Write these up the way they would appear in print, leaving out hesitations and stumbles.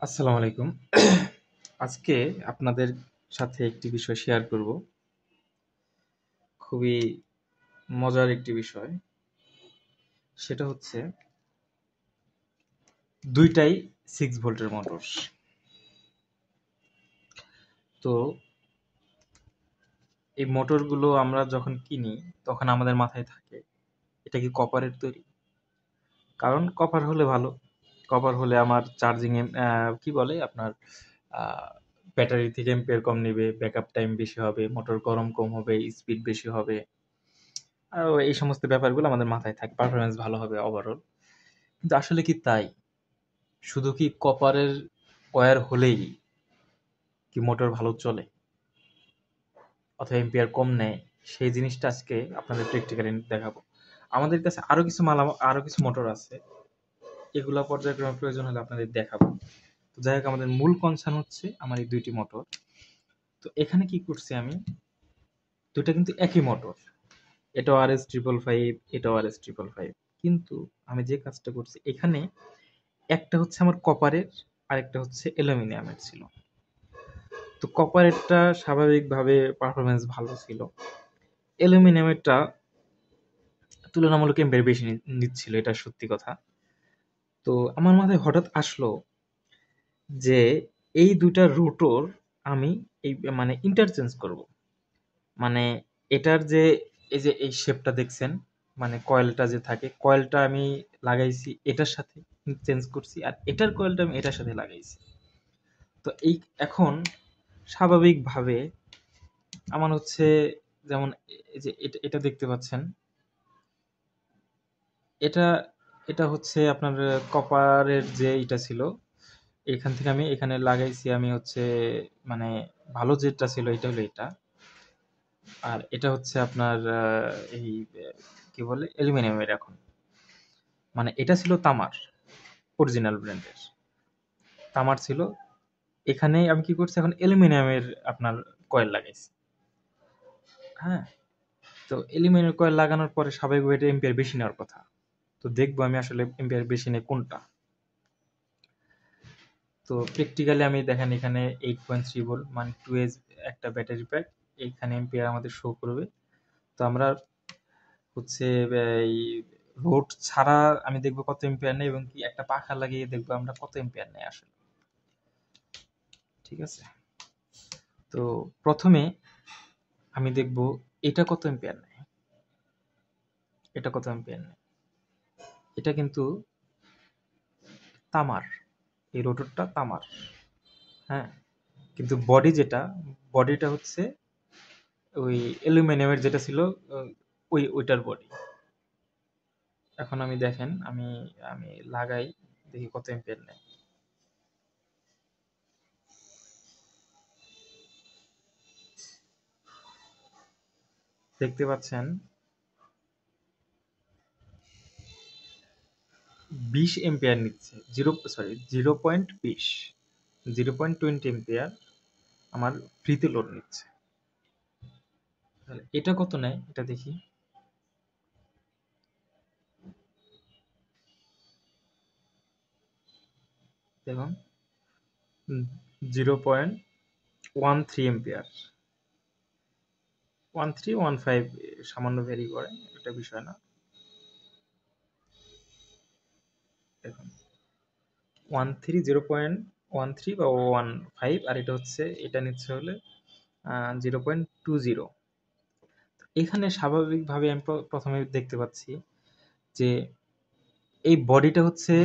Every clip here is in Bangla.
আসসালামু আলাইকুম। আজকে আপনাদের সাথে একটি বিষয় শেয়ার করব। খুবই মজার একটি বিষয়। সেটা হচ্ছে ২ টাই 6 ভোল্টের মোটর। তো এই মোটরগুলো আমরা যখন কিনি তখন আমাদের মাথায় থাকে এটা কি কপারের তৈরি? কারণ কপার হলে ভালো। কপার হলে আমার চার্জিং এ কি বলে আপনার আ ব্যাটারি থেকে এম্পিয়ার কম নিবে, ব্যাকআপ টাইম বেশি হবে, মোটর গরম কম হবে, স্পিড বেশি হবে। আরো এই সমস্ত ব্যাপারগুলো আমাদের মাথায় থাকে। পারফরম্যান্স ভালো হবে ওভারঅল। কিন্তু আসলে কি তাই? শুধু কি কপারের ওয়্যার হলেই কি মোটর ভালো চলে? অথবা এম্পিয়ার কম নেয়? সেই জিনিসটা আজকে আপনাদের প্র্যাকটিক্যালি দেখাবো। আমাদের কাছে আরো কিছু মোটর আছে। এগুলা পর্যায়ক্রমে প্রয়োজন হলে আপনাদের দেখাবো। তো যাই হোক আমাদের মূল কনসার্ন হচ্ছে আমার এই ২ টি মোটর। তো এখানে কি করছি আমি? ২ টা কিন্তু একই মোটর। এটাও RS555, এটাও RS555। কিন্তু আমি যে কাজটা করছি এখানে একটা হচ্ছে আমার কপারের, আরেকটা হচ্ছে অ্যালুমিনিয়ামের ছিল। তো কপারেরটা স্বাভাবিকভাবে পারফরম্যান্স ভালো ছিল। অ্যালুমিনিয়ামেরটা তুলনামূলক এম্পিয়ার বেশি নিচ্ছিল, এটা সত্যি কথা। তো আমার মাথায় হঠাৎ আসলো যে এই ২ টা রোটর আমি এই মানে ইন্টারচেঞ্জ করব। মানে এটার যে এই শেপটা দেখছেন, মানে কয়েলটা যে থাকে, কয়েলটা আমি লাগাইছি এটার সাথে চেঞ্জ করছি, আর এটার কয়েলটা আমি এটার সাথে লাগাইছি। তো এখন স্বাভাবিকভাবে আমার হচ্ছে যেমন এই যে এটা দেখতে পাচ্ছেন, এটা এটা হচ্ছে আপনার কপারের যে এটা ছিল, এখান থেকে আমি এখানে লাগাইছি আমি হচ্ছে মানে ভালো যেটা ছিল এটা হলো এটা। আর এটা হচ্ছে আপনার এই কি বলে অ্যালুমিনিয়ামের এখন। মানে এটা ছিল তামার, অরিজিনাল ব্র্যান্ডের তামার ছিল। এখানে আমি কি করছি এখন অ্যালুমিনিয়ামের আপনার কয়েল লাগাইছি। হ্যাঁ, তো অ্যালুমিনিয়ামের কয়েল লাগানোর পরে স্বাভাবিকভাবে এটা এম্পিয়ার বেশি নেওয়ার কথা। তো দেখবো আমি আসলে এম্পিয়ার বেশি নেই কোনটা। তো প্র্যাকটিক্যালি আমি দেখেন এখানে 8.3 ভোল্ট মানে 2H একটা ব্যাটারি প্যাক, এইখানে এম্পিয়ার আমাদের শো করবে। তো আমরা হচ্ছে এই লোড ছাড়া আমি দেখবো কত এম্পিয়ার নেয়, এবং কি একটা পাখা লাগিয়ে দেখবো আমরা কত এম্পিয়ার নেয় আসলে। ঠিক আছে, তো প্রথমে আমি দেখবো এটা কত এম্পিয়ার নেয়, এটা কত এম্পিয়ার নেয়। এটা কিন্তু তামার, এই রোটরটা তামার। হ্যাঁ, কিন্তু বডিটা হচ্ছে ওই অ্যালুমিনিয়ামের যেটা ছিল, ওইটার বডি। এখন আমি দেখেন আমি আমি লাগাই, দেখি কত এম্পিয়ার নেয়। দেখতে পাচ্ছেন 20 এম্পিয়ার নিচ্ছে, 0.20 0.20 এম্পিয়ার আমার ফ্রিতে লোড নিচ্ছে। তাহলে এটা কত নেয় এটা দেখি। দেখুন 0.13 এম্পিয়ার, 1315 সামান্য ভ্যারি করে, এটা বিষয় না। দেখুন 0.13 বা 15, আর এটা হচ্ছে এটা নিচ্ছে হলে 0.20। এখানে স্বাভাবিকভাবে আমি প্রথমে দেখতে পাচ্ছি যে এই বডিটা হচ্ছে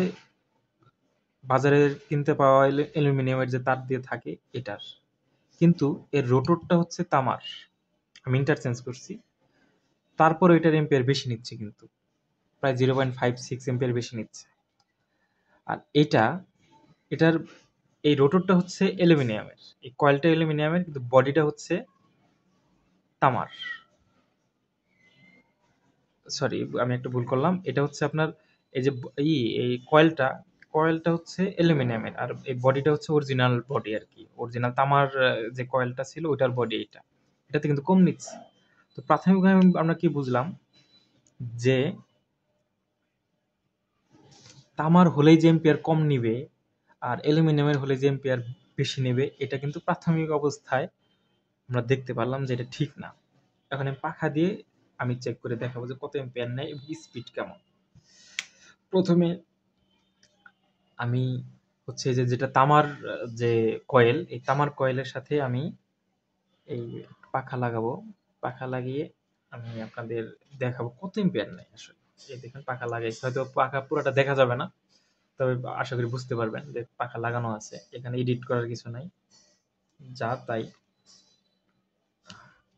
বাজারে কিনতে পাওয়া অ্যালুমিনিয়ামের যে তার দিয়ে থাকে এটার, কিন্তু এর রোটরটা হচ্ছে তামার। আমি ইন্টারচেঞ্জ করছি, তারপর এটার এম্পিয়ার বেশি নিচ্ছে, কিন্তু প্রায় 0.56 এম্পিয়ার বেশি নিচ্ছে। আর এটার এই রোটরটা হচ্ছে অ্যালুমিনিয়ামের, এই কয়েলটা অ্যালুমিনিয়ামের, কিন্তু বডিটা হচ্ছে তামার। সরি, আমি একটা ভুল করলাম। এটা হচ্ছে আপনার এই যে এই কয়েলটা হচ্ছে অ্যালুমিনিয়ামের, আর এই বডিটা হচ্ছে অরিজিনাল বডি আর কি, অরিজিনাল তামার যে কয়েলটা ছিল ওইটার বডি এটা। এটাতে কিন্তু কম নিচ্ছে। তো প্রাথমিকভাবে আমরা কি বুঝলাম যে তামার হলেই যে এম্পিয়ার কম নিবে, আর অ্যালুমিনিয়ামের হলে যে এম্পিয়ার বেশি নেবে, এটা কিন্তু প্রাথমিক অবস্থায় আমরা দেখতে পারলাম যে এটা ঠিক না। এখন আমি পাখা দিয়ে আমি চেক করে দেখাবো যে কত এম্পিয়ার নেয় এবং স্পিড কেমন। প্রথমে আমি হচ্ছে যে যেটা তামার যে কয়েল, এই তামার কয়েলের সাথে আমি এই পাখা লাগাবো। পাখা লাগিয়ে আমি আপনাদের দেখাবো কত এম্পিয়ার নেয় আসলে। এই দেখেন পাখা লাগাইছে, হয়তো পাখা পুরোটা দেখা যাবে না, তবে আশা করি বুঝতে পারবেন যে পাখা লাগানো আছে। এখানে এডিট করার কিছু নাই, যা তাই।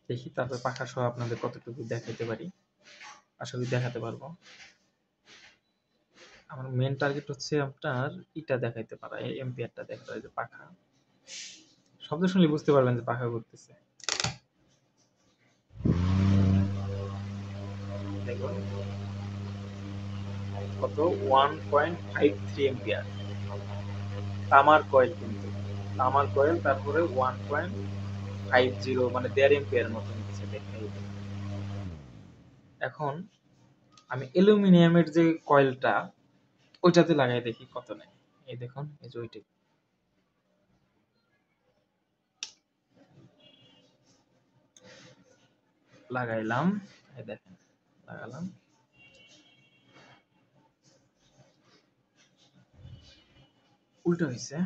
দেখি তারপর পাখা সহ আপনাদের কতটুকু দেখাতে পারি, আশা করি দেখাতে পারবো। আমার মেন টার্গেট হচ্ছে আপনার ইটা দেখাইতে পারা, এই এম্পিয়ারটা দেখাতে পারা, যে পাখা শব্দ শুনলে বুঝতে পারবেন যে পাখা ঘুরতেছে। দেখুন কত, 1.53 এম্পিয়ার। তামার কয়েল, কিন্তু তামার কয়েল, তারপরে 1.50 মানে 1.5 এম্পিয়ার মতো নিচ্ছে। দেখেন এই দেখুন। এখন আমি অ্যালুমিনিয়ামের যে কয়েলটা, ওইটাতে লাগাই দেখি কত নেয়। এই দেখুন, এই যে ওইটা লাগাইলাম, এই দেখেন লাগালাম, উল্টো হয়েছে।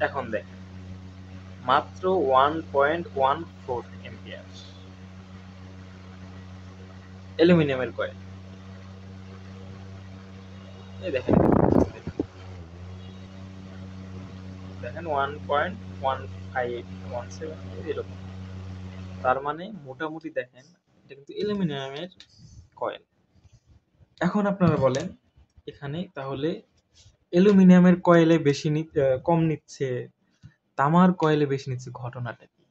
এখন দেখেন মাত্র 1.14 এম্পিয়ার অ্যালুমিনিয়ামের কয়েল। এই দেখেন, দেখেন 1.1517 এরকম। তার মানে মোটামুটি দেখেন এটা কিন্তু অ্যালুমিনিয়ামের কয়েল। এখন আপনারা বলেন এখানে তাহলে অ্যালুমিনিয়ামের কয়েলে বেশি কম নিচ্ছে, তামার কয়েলে বেশি নিচ্ছে, ঘটনাটা কি?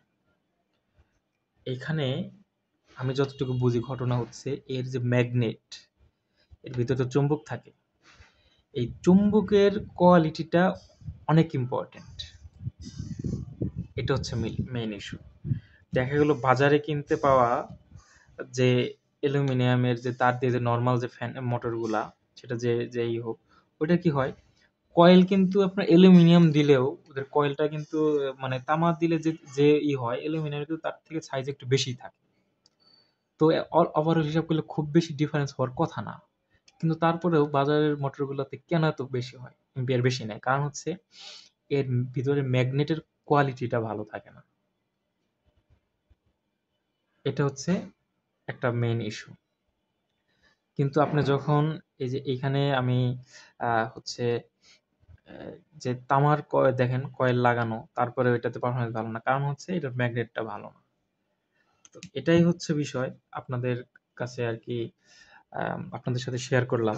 এখানে আমি যতটুকু বুঝি ঘটনা হচ্ছে এর যে ম্যাগনেট, এর ভিতরে তো চুম্বক থাকে, এই চুম্বকের কোয়ালিটিটা অনেক ইম্পর্টেন্ট। এটা হচ্ছে মেইন ইস্যু। দেখা গেল বাজারে কিনতে পাওয়া যে অ্যালুমিনিয়ামের যে তার দিয়ে যে নর্মাল যে ফ্যান মোটরগুলা, সেটা যেই হোক, ওটা কি হয়, কয়েল কিন্তু আপনার অ্যালুমিনিয়াম দিলেও ওদের কয়েলটা কিন্তু মানে তামা দিলে যে যে হয়, অ্যালুমিনিয়াম কিন্তু তার থেকে সাইজ একটু বেশি থাকে। তো ওভারঅল হিসাব করলে খুব বেশি ডিফারেন্স হওয়ার কথা না, কিন্তু তারপরেও বাজারের মোটরগুলোতে কেন এত বেশি হয়, এম্পিয়ার বেশি নেয়? কারণ হচ্ছে এর ভিতরে ম্যাগনেটের কোয়ালিটিটা ভালো থাকে না। এটা হচ্ছে একটা মেইন ইস্যু। কিন্তু আপনি যখন এই যে এইখানে আমি হচ্ছে যে তামার দেখেন কয়েল লাগানো, তারপরে ওইটাতে পারফরমেন্স ভালো না, কারণ হচ্ছে এটার ম্যাগনেটটা ভালো না। তো এটাই হচ্ছে বিষয়, আপনাদের কাছে আর কি আপনাদের সাথে শেয়ার করলাম।